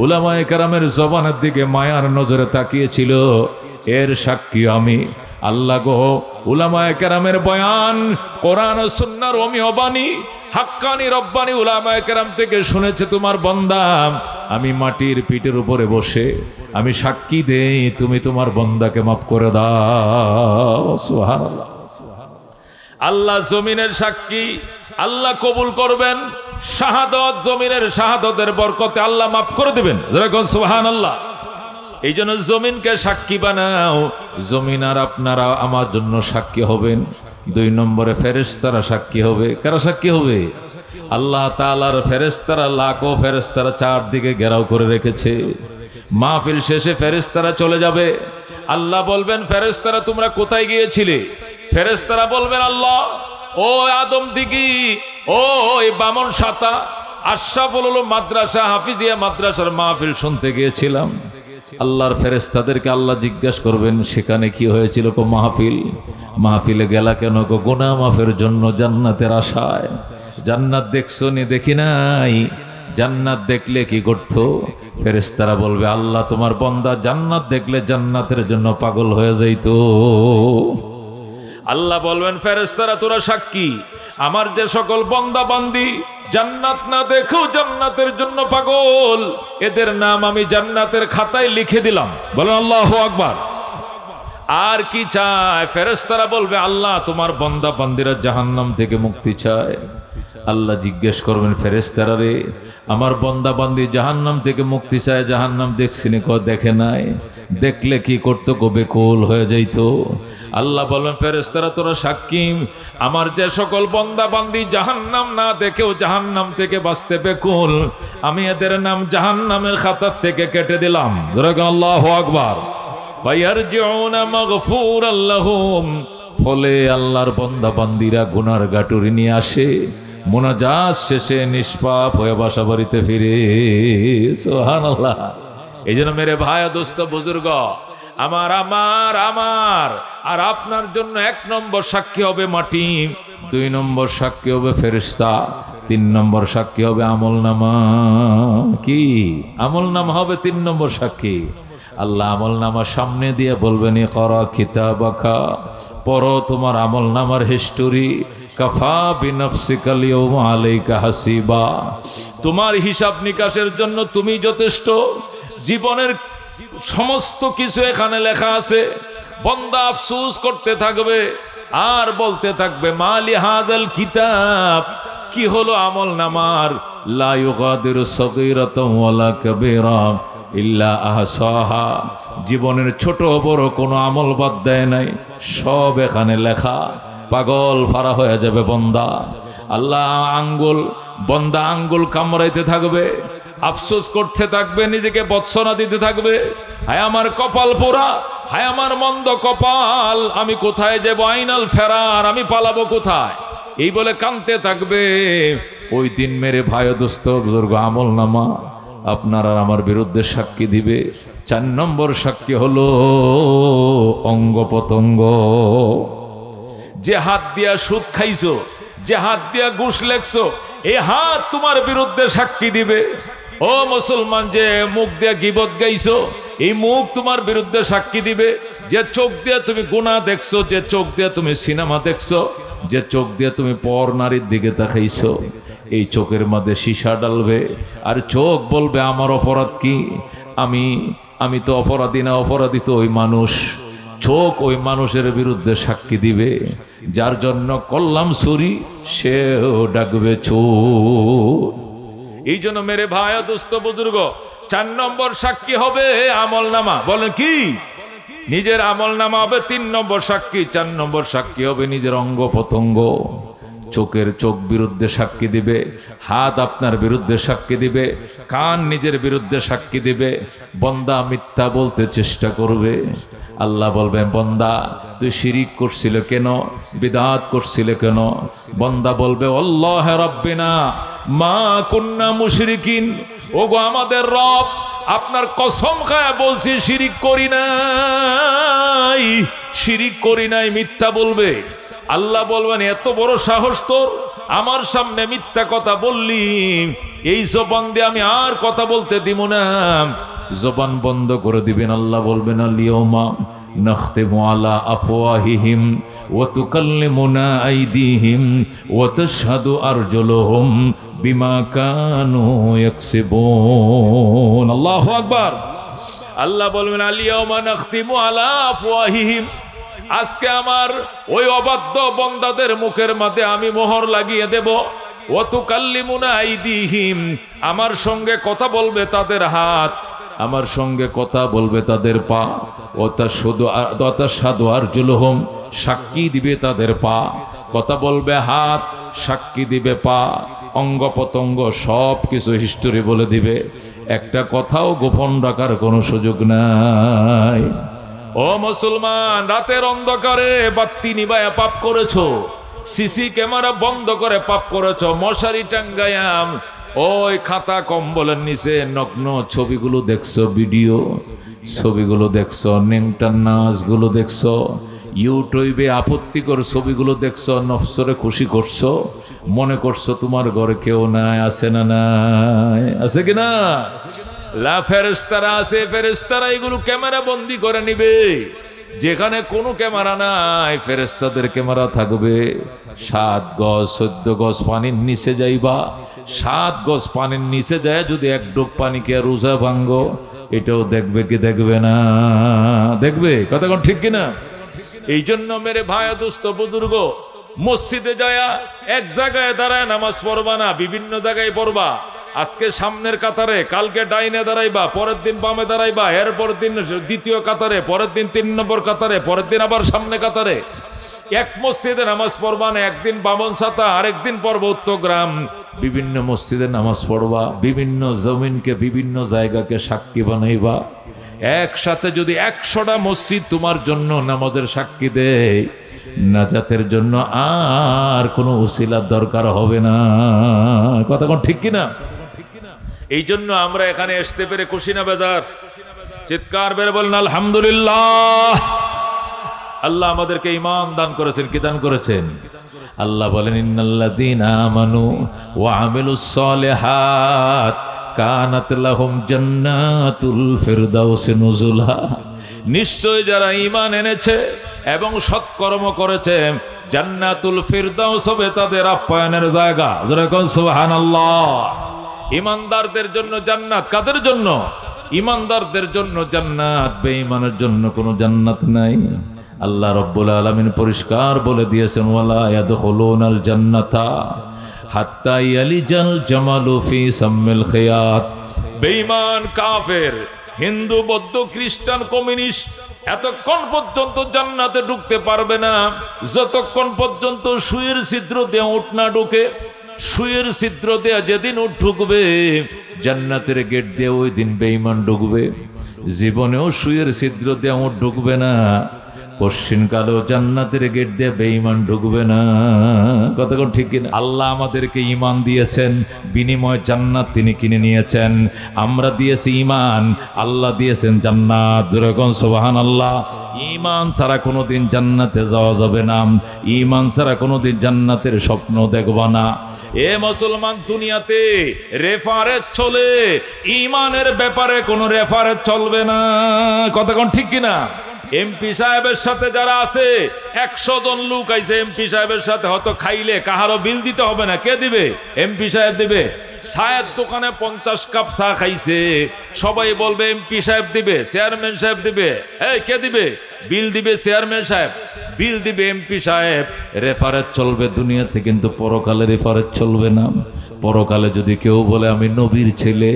উলামায়ে কেরামের জবানের দিকে মায়ার নজরে তাকিয়েছিল, এর সাক্ষী আমি। আল্লাহ গো, উলামায়ে কেরামের বয়ান, কোরআন ও সুন্নাহর অমীয় বাণী, হাক্কানি রব্বানি উলামায়ে কেরাম থেকে শুনেছে তোমার বান্দা। আমি মাটির পিঠের উপরে বসে আমি সাক্ষী দেই, তুমি তোমার বান্দাকে মাফ করে দাও। সুবহানাল্লাহ। আল্লাহ জমিনের সাক্ষী, আল্লাহ কবুল করবেন শাহাদত, জমিনের শাহাদতের বরকতে আল্লাহ মাফ করে দেবেন। যেরকম সুবহানাল্লাহ। এই জন্য জমিনকে সাক্ষী বানাও। জমিন আর আপনারা আমার জন্য সাক্ষী হবেন। 2 নম্বরে ফেরেশতারা সাক্ষী হবে। কারা সাক্ষী হবে? আল্লাহ তাআলার ফেরেশতারা, লাখো ফেরেশতারা চারদিকে ঘেরাও করে রেখেছে। মাহফিল শেষে ফেরেশতারা চলে যাবে। আল্লাহ বলবেন, ফেরেশতারা তোমরা কোথায় গিয়েছিলে? ফেরেশতারা বলবেন, আল্লাহ ও আদম দিঘি, ও এই বামন সাতা, আশরাফুল উলুম মাদ্রাসা, হাফিজিয়া মাদ্রাসার মাহফিল শুনতে গিয়েছিলাম। আল্লাহর ফেরেশতাদেরকে আল্লাহ জিজ্ঞাসা করবেন, সেখানে কি হয়েছিল? কো মাহফিল। মাহফিলে গেলা কেন? কো গুনাহ মাফের জন্য, জান্নাতের আশায়। জান্নাত দেখছো নি? দেখি নাই। জান্নাত দেখলে কি করতো? ফেরেশতারা বলবে, আল্লাহ তোমার বান্দা জান্নাত দেখলে জান্নাতের জন্য পাগল হয়ে যাইতো। আল্লাহ বলবেন, ফেরেশতারা তোরা সাক্ষী, আমার যে সকল বান্দা বান্দি জান্নাত না দেখো জান্নাতের জন্য পাগল, এদের নাম আমি জান্নাতের খাতায় লিখে দিলাম। বলেন আল্লাহু আকবার। আর কি চায়? ফেরেশতারা বলবে, আল্লাহ তোমার বান্দা বান্দিরা জাহান্নাম থেকে মুক্তি চায়। আল্লাহ জিজ্ঞেস করবেন, ফেরেশতারা রে, আমার বান্দা বান্দি জাহান্নাম থেকে মুক্তি চায়, জাহান্নাম দেখছিনি? কো দেখে নাই। দেখলে কি করতো? গো বেকুল হয়ে যাইতো। আল্লাহ বলেন, ফেরেশতারা তোরা সাক্ষী, আমার যে সকল বান্দা বান্দি জাহান্নাম না দেখেও জাহান্নাম থেকে বাঁচতে বেকুল, আমি এদের নাম জাহান্নামের খাতার থেকে কেটে দিলাম। আল্লাহু আকবার। ওয়ায়ারজিউনা মাগফুরাল লাহুম, ফলে আল্লাহর বান্দা বান্দিরা গুনার গাটুরি নিয়ে আসে, মুনাজাত শেষে নিষ্পাপ হয়ে বাসা বাড়িতে ফিরে। সুবহানাল্লাহ। এই জন্য মেরে ভাই দোস্ত বুজুর্গ, আমার আমার আমার আর আপনার জন্য 1 নম্বর সাক্ষী হবে মাটি, 2 নম্বর সাক্ষী হবে ফেরেশতা, 3 নম্বর সাক্ষী হবে আমলনামা। কি আমলনামা হবে 3 নম্বর সাক্ষী? আল্লাহ আমলনামা সামনে দিয়ে বলবেন, ইকরা কিতাবাকা, পড়ো তোমার আমলনামার হিস্টোরি, কাফা বিনাফসিকাল ইয়াউমা আলাইকা হাসিবা, তোমার হিসাব নিকাশের জন্য তুমি যথেষ্ট। জীবনের সমস্ত কিছু এখানে লেখা আছে। বান্দা আফসোস করতে থাকবে আর বলতে থাকবে, মালি হাদাল কিতাব, কি হলো আমলনামার? লা ইউগাদিরু সগীরাতাও ওয়ালা কাবীরা ইল্লা আহসাহা, জীবনের ছোট বড় কোনো আমল বাদ দেয় নাই, সব এখানে লেখা। পাগল ফারা হয়ে যাবে বন্দা। আল্লাহ বন্দা আঙ্গুল কামড়াইতে থাকবে, আফসোস করতে থাকবে, নিজেকে বৎসনা দিতে থাকবে, হায় আমার কপাল পোড়া, হায় আমার মন্দ কপাল, আমি কোথায় যাবো? আইনাল ফেরার, আমি পালাবো কোথায়? এই বলে কাঁদতে থাকবে। ওই দিন মেরে ভাই দোস্ত বুজুর্গ আমলনামা আপনার আর আমার বিরুদ্ধে সাক্ষী দিবে। 4 নম্বর সাক্ষী হলো অঙ্গ প্রত্যঙ্গ। যে হাত দিয়া সুদ খাইছো, যে হাত দিয়া ঘুষ লেখছো, এই হাত তোমার বিরুদ্ধে সাক্ষী দিবে। ও মুসলমান, যে মুখ দিয়ে গীবত গাইছো, এই মুখ তোমার বিরুদ্ধে সাক্ষী দিবে। যে চোখ দিয়ে তুমি গুনাহ দেখছো, যে চোখ দিয়ে তুমি সিনেমা দেখছো, যে চোখ দিয়ে তুমি পর নারীর দিকে তাকাইছো, এই চোখের মধ্যে সীসা ডালবে। আর চোখ বলবে আমার অপরাধ কি, আমি তো অপরাধী না, অপরাধী তো ওই মানুষ। চোখ ওই মানুষের বিরুদ্ধে সাক্ষী দিবে। যার জন্য করলাম চুরি, সেও ডাকবে চোর। এই জন্য মেরে ভাই দোস্ত বুজুর্গ, 4 নম্বর সাক্ষী হবে আমল নামা। বলেন কি? নিজের আমল নামা হবে 3 নম্বর সাক্ষী। 4 নম্বর সাক্ষী হবে নিজের অঙ্গ প্রত্যঙ্গ। চোখ বিরুদ্ধে সাক্ষী দিবে, হাত আপনার বিরুদ্ধে সাক্ষী দিবে, কান নিজের বিরুদ্ধে সাক্ষী দিবে। বন্দা মিথ্যা বলতে চেষ্টা করবে। আল্লাহ বলবেন, বন্দা তুই শিরিক করছিল কেন, বিদআত করছিল কেন? বন্দা বলবে, আল্লাহ রাব্বিনা মা কুন্না মুশরিকিন। ওগো আমাদের রব, আপনার কসম খায়া বলছি শিরিক করি নাই, শিরিক করি নাই। মিথ্যা বলবে। আল্লাহ বলবেন, এত বড় সাহস তোর, আমার সামনে মিথ্যা কথা বললি, এই জবান দিয়ে আমি আর কথা বলতে দিব না। জবান বন্ধ করে দিবেন। আল্লাহ বলবেন, আল-ইয়াওমা নাখতিমু আলা আফওয়াহিহিম ওয়া তুকাল্লিমুনা আইদিহিম ওয়া তাশহাদু আরজুলুহুম বিমা কানু ইয়াকসিবুন। আল্লাহু আকবার। আল্লাহ বলবেন, আল-ইয়াওমা নাখতিমু আলা আফওয়াহিহিম, আজকে আমার ওই অবাধ্য বন্দাদের মুখের মধ্যে আমি মোহর লাগিয়ে দেব। ওয়া তুকাল্লিমুনা আইদিহিম, আমার সঙ্গে কথা বলবে তাদের হাত, আমার সঙ্গে কথা বলবে তাদের পা। ওয়াতাশহাদু আরজুলুহুম, সাক্ষী দিবে তাদের পা। কথা বলবে হাত, সাক্ষী দিবে পা। অঙ্গ প্রত্যঙ্গ সব কিছু হিস্টোরি বলে দিবে। একটা কথাও গোপন রাখার কোনো সুযোগ নাই। ও মুসলমান, রাতের অন্ধকারে বাতি নিবায়া পাপ করেছো, সিসি ক্যামেরা বন্ধ করে পাপ করেছো, মশারি টাঙ্গায়া ওই খাতা কম্বলের নিচে নগ্ন ছবিগুলো দেখছো, ভিডিও ছবিগুলো দেখছো, নেংটার নাচগুলো দেখছো, ইউটিউবে আপত্তিকর ছবিগুলো দেখছো, নফসরে খুশি করছো, মনে করছো তোমার ঘরে কেউ নাই। আছে না নাই? আছে কিনা? লা ফেরেশতারা আছে, ফেরেশতারা এগুলো ক্যামেরা বন্দি করে নিবে। যেখানে কোনো ক্যামেরা নাই, ফেরেশতাদের ক্যামেরা থাকবে। 7 গজ 14 গজ পানির নিচে যাইবা, 7 গজ পানির নিচে যায় যদি এক ডুব পানিকে রোজা ভাঙ্গো, এটাও দেখবে কি দেখবে না? দেখবে। কথা কোন ঠিক কিনা? এই জন্য মেরে ভাই দোস্ত বুজুর্গ, মসজিদে যায়া এক জায়গায় দাঁড়ায় নামাজ পড়বা না, বিভিন্ন জায়গায় পড়বা। আজকে সামনের কাতারে, কালকে ডাইনে দাঁড়াইবা, পরের দিন বামে দাঁড়াইবা, এরপর দিন দ্বিতীয় কাতারে, পরের দিন 3 নম্বর কাতারে, পরের দিন আবার সামনে কাতারে। এক মসজিদে নামাজ পড়বা না, একদিন বামন ছাতা, আরেকদিন পড়বা উত্তরগ্রাম। বিভিন্ন মসজিদে নামাজ পড়বা, বিভিন্ন জমিনকে, বিভিন্ন জায়গাকে সাক্ষী বানাইবা। একসাথে যদি 100টা মসজিদ তোমার জন্য নামাজের সাক্ষী দেয়, নাজাতের জন্য আর কোনো উসিলার দরকার হবে না। কথা কোন ঠিক কিনা? এই জন্য আমরা এখানে আসতে পেরে খুশি না বেজার? চিৎকার বের বলেন আলহামদুলিল্লাহ। আল্লাহ আমাদেরকে ঈমান দান করেছেন। কি দান করেছেন? আল্লাহ বলেন, ইন্নাল্লাযীনা আমানু ওয়া আমিলুস সালিহাত কানাত লাহুম জান্নাতুল ফিরদাউসি নুজুলা। নিশ্চয় যারা ঈমান এনেছে এবং সৎকর্ম করেছে, জান্নাতুল ফিরদাউস হবে তাদের আপ্যায়নের জায়গা। যারা কোন সুবহানাল্লাহ। ঈমানদারদের জন্য জান্নাত। কাদের জন্য? ঈমানদারদের জন্য জান্নাত। বেঈমানের জন্য কোনো জান্নাত নাই। আল্লাহ রাব্বুল আলামিন পরিষ্কার বলে দিয়েছেন, ওয়ালা ইয়াদখুলুনাল জান্নাতা হাত্তা ইয়ালিজাল জামালু ফি সাম্মিল খিয়াত। বেঈমান, কাফের, হিন্দু, বৌদ্ধ, খ্রিস্টান, কমিউনিস্ট এতক্ষণ পর্যন্ত জান্নাতে ঢুকতে পারবে না যতক্ষণ পর্যন্ত সুয়ের ছিদ্র দিয়ে উঠ না ঢুকে। সুয়ের ছিদ্র দিয়ে যেদিন উঠ ঢুকবে, জান্নাতের গেট দিয়ে ওই দিন বেঈমান ঢুকবে। জীবনেও সুয়ের ছিদ্র দিয়ে উঠ ঢুকবে না। কশ্চিনকালেও জান্নাতের গেট দিয়ে বেঈমান ঢুকবে না। কতক্ষণ ঠিক কিনা? আল্লাহ আমাদেরকে ঈমান দিয়েছেন, বিনিময় জান্নাত তিনি কিনে নিয়েছেন। আমরা দিয়েছি ঈমান, আল্লাহ দিয়েছেন জান্নাত। যেরকম সুবহানাল্লাহ। ঈমান ছাড়া কোনোদিন জান্নাতে যাওয়া যাবে না, ঈমান ছাড়া কোনোদিন জান্নাতের স্বপ্ন দেখবা না। এ মুসলমান, দুনিয়াতে রেফারেন্স চলে, ঈমানের ব্যাপারে কোনো রেফারেন্স চলবে না। কতক্ষণ ঠিক কিনা? এমপি সাহেবের সাথে যারা আছে, 100 জন লোক আইছে এমপি সাহেবের সাথে, হয়তো খাইলে কাহারও বিল দিতে হবে না। কে দিবে? এমপি সাহেব দিবে। চায়ের দোকানে 50 কাপ চা খাইছে, সবাই বলবে এমপি সাহেব দিবে, চেয়ারম্যান সাহেব দিবে। এই কে দিবে? বিল দিবে চেয়ারম্যান সাহেব, বিল দিবে এমপি সাহেব। রেফারেন্স চলবে দুনিয়াতে, কিন্তু পরকালে রেফারেন্স চলবে না। পরকালে যদি কেউ বলে আমি নবীর ছেলে,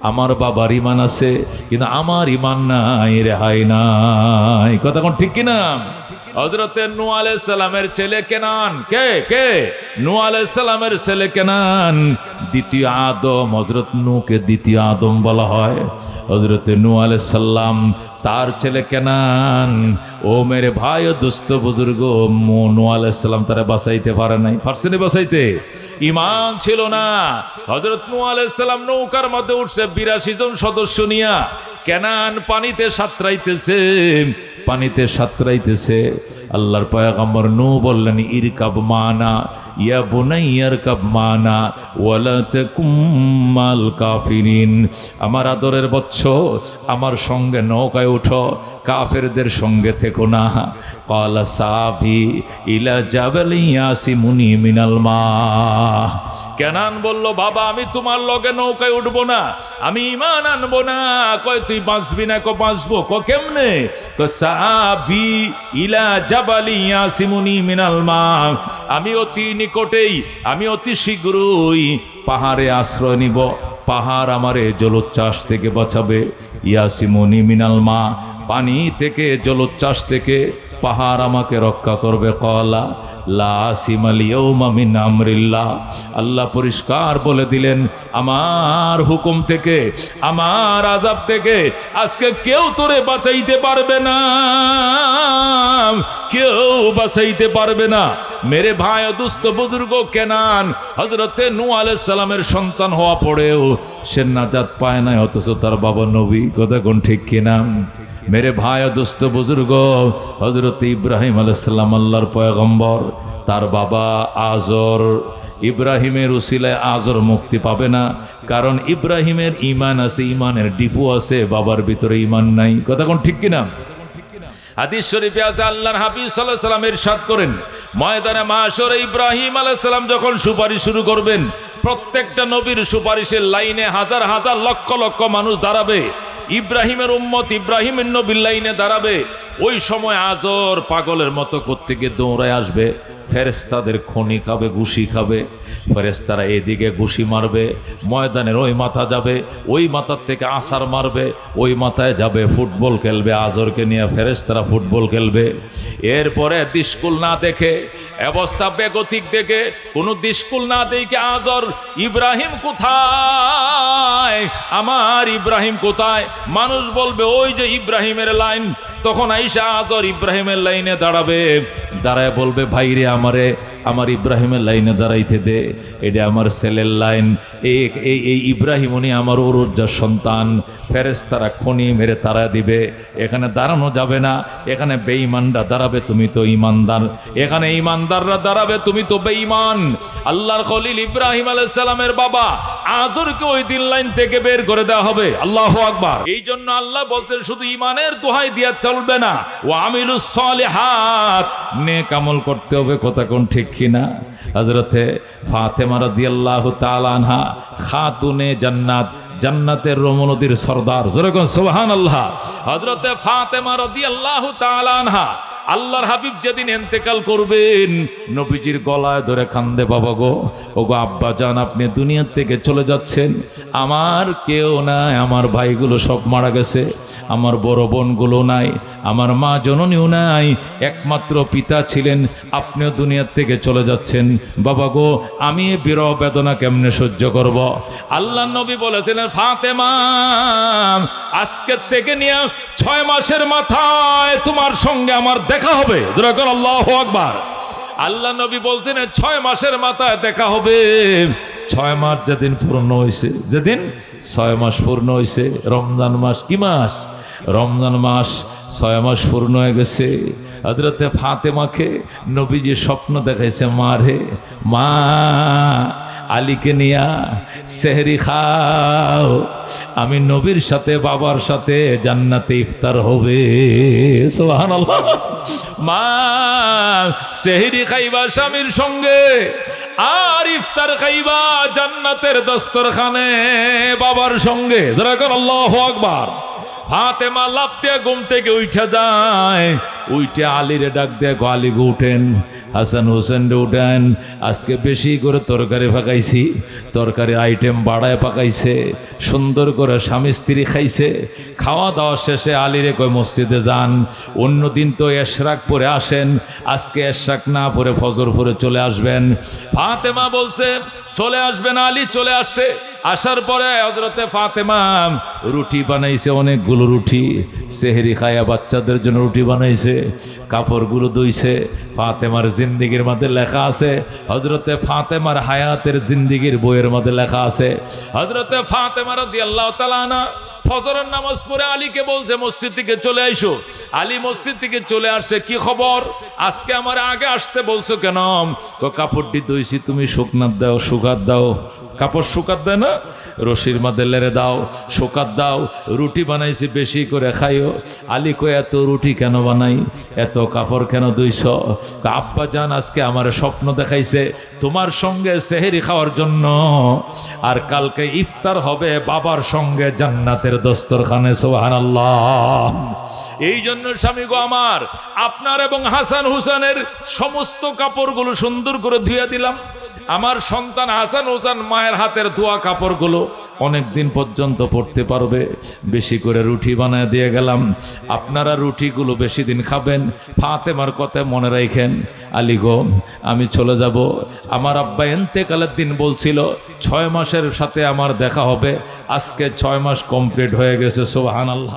আমার বাবার ঈমান আছে কিন্তু আমার ঈমান নাই, রেহাই নাই। কথা কোন ঠিক কিনা? হযরতে নূহ আলাইহিস সালামের ছেলে কেনান, কে নূহ আলাইহিস সালামের ছেলে কেনান, দ্বিতীয় আদম। হযরত নূহকে দ্বিতীয় আদম বলা হয়। হযরতে নূহ আলাইহিস সালাম, তার ছেলে কেনান। ও মেরে ভাই ও দোস্ত বুজুর্গ, নূহ আলাইহিস সালাম তারা বাঁচাইতে পারে নাই। পারছেনি বাঁচাইতে? ঈমান ছিল না। হযরত নূহ আলাইহিস সালাম নৌকার মধ্যে উঠছে 82 জন সদস্য নিয়া। কেনান পানিতে সাঁতরাইতেছে। আল্লাহর পয়গম্বর নূহ বললেন, ইরকাব মানা ইয়া বুনাইয়া ইরকাব মানা ওয়ালা তাকুম মাল কাফিরিন। আমার আদরের বৎস, আমার সঙ্গে নৌকায় উঠো, কাফেরদের সঙ্গে থেকো না। ক্বালা সাবি ইলা জাবালি ইয়াসিমুনি মিনাল মা। কেনান বলল, বাবা আমি তোমার লগে নৌকায় উঠবো না, আমি ঈমান আনবো না। কয় তুই বাঁচবি না? কো বাঁচবো। ক কেমনে? তো সাবি ইলা জাবালি ইয়াসিমুনি মিনাল মা। আমি অতি নিকটেই, আমি অতি শীঘ্রই পাহাড়ে আশ্রয় নিব, পাহাড় আমারে জলোচ্ছ্বাস থেকে বাঁচাবে। ইয়াসিমুনি মিনাল মা, পানি থেকে, জলোচ্ছ্বাস থেকে পাহাড় আমাকে রক্ষা করবে। ক্বালা লা আসিমাল ইয়াউমা মিন আমরিল্লাহ। আল্লাহ পরিষ্কার বলে দিলেন, আমার হুকুম থেকে, আমার আযাব থেকে আজকে কেউ তোরে বাঁচাইতে পারবে না, কেউ বাঁচাইতে পারবে না। মেরে ভাই ও দুস্থ বুজুর্গ, কেনান হযরতে নূহ আলাইহিস সালামের সন্তান হওয়া পড়েও সে নাজাত পায় না, অথচ তার বাবা নবী। কথা কোন ঠিক কিনা? মেরে ভাই ও দোস্ত বুজুর্গ, হযরত ইব্রাহিম আলাইহিস সালাম আল্লাহর পয়গম্বর, তার বাবা আজর, ইব্রাহিমের উসিলায় আজর মুক্তি পাবে না, কারণ ইব্রাহিমের ঈমান আছে, ঈমানের ডিপু আছে, বাবার ভিতরে ঈমান নাই। কথা কোন ঠিক কিনা? হাদিস শরীফে আছে, আল্লাহর হাবিব সাল্লাল্লাহু আলাইহি ওয়াসাল্লাম ইরশাদ করেন, ময়দানে মাশরে ইব্রাহিম আলাইহিস সালাম যখন সুপারিশ শুরু করবেন, প্রত্যেকটা নবীর সুপারিশের লাইনে হাজার হাজার লক্ষ লক্ষ মানুষ দাঁড়াবে। ইব্রাহিমের উম্মত, ইব্রাহিমের নবীর লাইনে দাঁড়াবে। ওই সময় আজর পাগলের মতো কোত্থেকে দৌড়ায় আসবে, ফেরেশতাদের খনি খাবে, ঘুষি খাবে। ফেরেশতারা এদিকে ঘুষি মারবে, ময়দানের ওই মাথা যাবে, ওই মাথার থেকে আছাড় মারবে, ওই মাথায় যাবে ফুটবল খেলবে। আজরকে নিয়ে ফেরেশতারা ফুটবল খেলবে। এরপরে দিশকুল না দেখে, অবস্থা বেগতিক দেখে, কোনো দিশকুল না দেখে আজর, ইব্রাহিম কোথায়, আমার ইব্রাহিম কোথায়? মানুষ বলবে ওই যে ইব্রাহিমের লাইন। তখন আইসা আজর ইব্রাহিমের লাইনে দাঁড়াবে, দাঁড়ায় বলবে, ভাইরে আমার ইব্রাহিমের লাইনে দাঁড়াইতে দে, এটা আমার ছেলের লাইন। এই ইব্রাহিম উনি আমার ওরজ্জার সন্তান। ফেরেশতারা খনি মেরে তারা দিবে, এখানে দাঁড়ানো যাবে না, এখানে বেঈমানরা দাঁড়াবে, তুমি তো ঈমানদার। এখানে ঈমানদাররা দাঁড়াবে, তুমি তো বেঈমান। আল্লাহর খলিল ইব্রাহিম আলাইহিস সালামের বাবা আজরকে ওই দিন লাইন থেকে বের করে দেওয়া হবে। আল্লাহু আকবার। এই জন্য আল্লাহ বলছেন, শুধু ঈমানের দোহাই দিয়া চলবে না, ও আমিলুস সালিহাত, নেক আমল করতে হবে। কথা কোন ঠিক কিনা? হযরতে ফাতেমা রাদিয়াল্লাহু তাআলা আনহা, খাতুনে জান্নাত, জান্নাতের রমণীর সরদার, জোরে কোন সুবহানাল্লাহ। হযরতে ফাতেমা রাদিয়াল্লাহু তাআলা আনহা, আল্লাহর হাবিব যেদিন ইন্তেকাল করবেন, নবীজির গলায় ধরে কান্দে, বাবা গো, ওগো আব্বা জান, আপনি দুনিয়া থেকে চলে যাচ্ছেন, আমার কেউ নাই, আমার ভাইগুলো সব মারা গেছে, আমার বড় বোনগুলো নাই, আমার মা জননীও নাই, একমাত্র পিতা ছিলেন, আপনিও দুনিয়ার থেকে চলে যাচ্ছেন, বাবা গো, আমি এই বিরহ বেদনা কেমনে সহ্য করব? আল্লাহর নবী বলেছিলেন, ফাতেমা, আজকের থেকে নিয়ে 6 মাসের মাথায় তোমার সঙ্গে আমার দেখা হবে। যেরকম আল্লাহু আকবার। আল্লাহ নবী বলছেন 6 মাসের মাথায় দেখা হবে। 6 মাস যেদিন পূর্ণ হয়েছে, যেদিন 6 মাস পূর্ণ হয়েছে, রমজান মাস, কি মাস? রমজান মাস। 6 মাস পূর্ণ হয়ে গেছে। হযরতে ফাতেমাকে নবীজি স্বপ্ন দেখাইছে, মা রে, মা আলীকে নিয়া সেহরি খাও, আমি নবীর সাথে বাবার সাথে জান্নাতে ইফতার হবে। সুবহানাল্লাহ। মা সেহরি খাইবা স্বামীর সঙ্গে, আর ইফতার খাইবা জান্নাতের দস্তরখানে বাবার সঙ্গে। যারা কোন আল্লাহু আকবার। ফাতেমা লাফ দিয়ে ঘুম থেকে উঠা যায়, উঠে আলীরে ডাক দিয়ে, আলী গো উঠেন, হাসান হোসেন রে উঠেন, আজকে বেশি করে তরকারি পাকাইছি, তরকারির আইটেম বাড়ায় পাকাইছে, সুন্দর করে স্বামী স্ত্রী খাইছে। খাওয়া দাওয়া শেষে আলীরে কয় মসজিদে যান, অন্যদিন তো এশরাক পরে আসেন, আজকে এশরাক না পরে ফজর পরে চলে আসবেন। ফাতেমা বলছে চলে আসবেন। আলী চলে আসছে। আসার পরে হযরতে ফাতেমা রুটি বানাইছে, অনেকগুলো রুটি, সেহরি খায়া বাচ্চাদের জন্য রুটি বানাইছে, কাপড়গুলো ধুইছে। ফাতেমার জিন্দিগির মধ্যে লেখা আছে, হযরতে ফাতেমার হায়াতের জিন্দিগির বইয়ের মধ্যে লেখা আছে, হযরতে ফাতেমা রাদিয়াল্লাহু তাআলা আনহা ফজরের নামাজ পড়ে আলীকে বলছে মসজিদ থেকে চলে আইসো। আলী মসজিদ থেকে চলে আসছে। কি খবর, আজকে আমার আগে আসতে বলছো কেন? কাপড়টি ধুইছি, তুমি শুকনাত দাও, শুকাত দাও। কাপড় শুকাত দেয় না, রশির মধ্যে লেড়ে দাও, শুকাত দাও। রুটি বানাইছি, বেশি করে খাইও। আলী কই এত রুটি কেন বানাই, এত কাপড় কেন ধুইছ? আব্বা জান আজকে আমার স্বপ্ন দেখাইছে তোমার সঙ্গে সেহরি খাওয়ার জন্য, আর কালকে ইফতার হবে বাবার সঙ্গে জান্নাতের দস্তরখানে। সুবহানাল্লাহ। এই জন্য স্বামী গো আমার, আপনার এবং হাসান হুসেনের সমস্ত কাপড়গুলো সুন্দর করে ধুয়ে দিলাম। আমার সন্তান হাসান হুসেন মায়ের হাতের ধোয়া কাপড়গুলো অনেক দিন পর্যন্ত পরতে পারবে। বেশি করে রুটি বানায় দিয়ে গেলাম, আপনারা রুটিগুলো বেশি দিন খাবেন। ফাতেমার কথা মনে রাখেন। আলী গো, আমি চলে যাব। আমার আব্বা ইন্তেকালের দিন বলছিল 6 মাসের সাথে আমার দেখা হবে, আজকে 6 মাস কমপ্লিট হয়ে গেছে। সুবহানাল্লাহ।